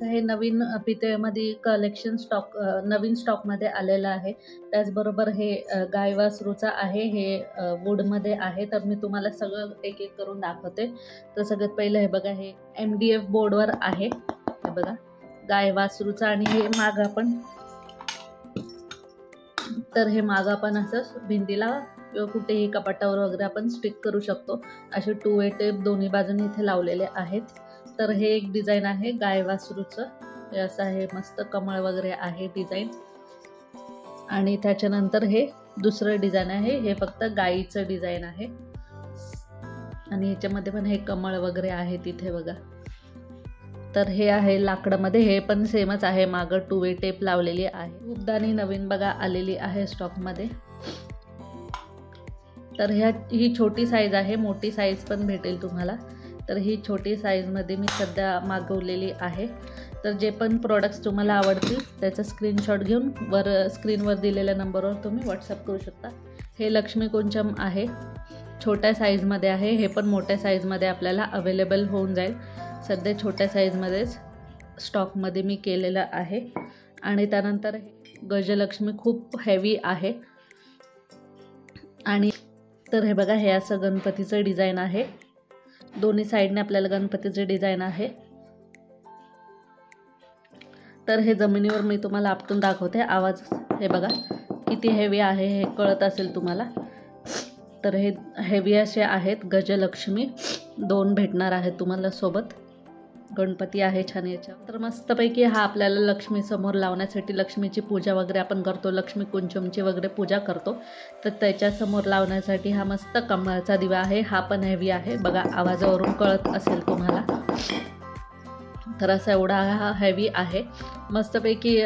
हे नवीन पितळेमध्ये कलेक्शन नवीन स्टॉकमध्ये आलेलं आहे. त्याचबरोबर हे गाय वासरूचं आहे, हे वूडमध्ये आहे. तर मी तुम्हाला सगळं एक एक करून दाखवते. तर सगळ्यात पहिलं हे बघा, हे MDF बोर्डवर आहे. हे बघा गाय वासरूचं, आणि हे मागं आपण, तर हे मागं आपण असं भिंतीला किंवा कुठेही कपाटावर वगैरे आपण स्टिक करू शकतो. असे 2 वे टेप दोन्ही बाजूनी इथे लावलेले आहेत. तर हे एक डिझाईन आहे गाय वासरूचं. हे असं आहे, मस्त कमळ वगैरे आहे डिझाईन. आणि त्याच्यानंतर हे दुसरं डिझाईन आहे, हे फक्त गाईचं डिझाईन आहे. आणि ह्याच्यामध्ये पण हे कमळ वगैरे आहे तिथे बघा. तर हे आहे लाकडामध्ये, हे पण सेमच आहे, मागं 2 वे टेप लावलेली आहे. धूपदाणी नवीन बघा आलेली आहे स्टॉकमध्ये. तर ही छोटी साईज आहे, मोठी साईज पण भेटेल तुम्हाला. तर ही छोटी साईजमध्ये मी सध्या मागवलेली आहे. तर जे पण प्रोडक्ट्स तुम्हाला आवडतील त्याचा स्क्रीनशॉट घेऊन स्क्रीनवर दिलेल्या नंबरवर तुम्ही व्हॉट्सअप करू शकता. हे लक्ष्मी कुंचम आहे, छोट्या साईजमध्ये आहे. हे पण मोठ्या साईजमध्ये आपल्याला अवेलेबल होऊन जाईल. सध्या छोट्या साईजमध्येच स्टॉकमध्ये मी केलेलं आहे. आणि त्यानंतर गजलक्ष्मी खूप हेवी आहे. आणि तर हे बघा, हे असं गणपतीचं डिझाईन आहे. दोन्ही साईडने आपल्याला गणपतीचे डिझाईन आहे. तर हे जमिनीवर मी तुम्हाला आपटून दाखवते. आवाज हे बघा किती हेवी आहे, हे कळत असेल तुम्हाला. तर हे हेवी असे आहेत गजलक्ष्मी. 2 भेटणार आहेत तुम्हाला सोबत. गणपती आहे छान याच्या. तर मस्तपैकी हा आपल्याला लक्ष्मी समोर लावण्यासाठी, लक्ष्मीची पूजा वगैरे आपण करतो, लक्ष्मी कुंचमची वगैरे पूजा करतो, तर त्याच्यासमोर लावण्यासाठी हा मस्त कमळाचा दिवा आहे. हा पण हेवी आहे बघा, आवाजावरून कळत असेल तुम्हाला. तर असा एवढा हा हेवी आहे. मस्तपैकी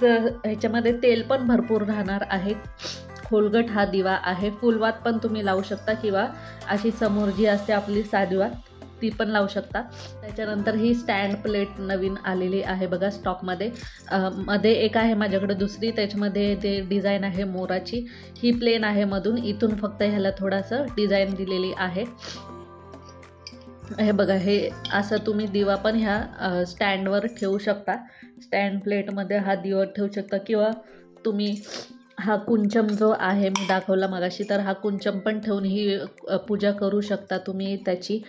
ह्याच्यामध्ये तेल पण भरपूर राहणार आहे. खोलगट हा दिवा आहे. फुलवात पण तुम्ही लावू शकता, किंवा अशी समोर जी असते आपली साधी वात ती पण लावू शकता. त्याच्यानंतर ही स्टँड प्लेट नवीन आलेली आहे बघा स्टॉकमध्ये. मध्ये एक आहे माझ्याकडे दुसरी, त्याच्यामध्ये ते डिझाईन आहे मोराची. ही प्लेन आहे मधून, इथून फक्त ह्याला थोडंसं डिझाईन दिलेली आहे. हे बघा, हे असं तुम्ही दिवा पण ह्या स्टँडवर ठेवू शकता. स्टँड प्लेटमध्ये हा दिवा ठेवू शकता, किंवा तुम्ही हा कुंचम जो आहे मी दाखवला मगाशी, तर हा कुंचम पण ठेवून ही पूजा करू शकता तुम्ही त्याची.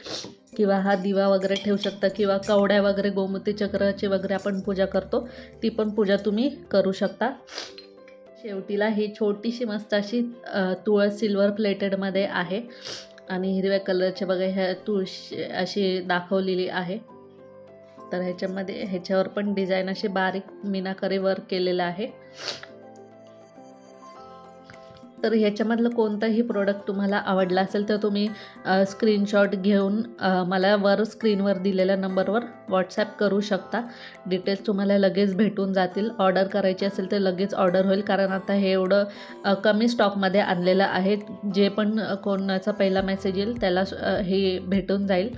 किंवा हा दिवा वगैरे ठेवू शकता, किंवा कवड्या वगैरे, गोमती चक्राची वगैरे आपण पूजा करतो, ती पण पूजा तुम्ही करू शकता. शेवटीला ही छोटीशी मस्त अशी तुळस सिल्वर प्लेटेडमध्ये आहे. आणि हिरव्या कलरचे बघा ह्या तुळशी अशी दाखवलेली आहे. तर ह्याच्यावर पण डिझाईन अशी बारीक मीनाकारी वर्क केलेलं आहे. तर ह्याच्यामधलं कोणताही प्रोडक्ट तुम्हाला आवडला असेल तर तुम्ही स्क्रीनशॉट घेऊन मला स्क्रीनवर दिलेल्या नंबरवर व्हॉट्सॲप करू शकता. डिटेल्स तुम्हाला लगेच भेटून जातील. ऑर्डर करायची असेल तर लगेच ऑर्डर होईल, कारण आता हे एवढं कमी स्टॉकमध्ये आणलेलं आहे. जे पण कोणाचा पहिला मेसेज येईल त्याला हे भेटून जाईल.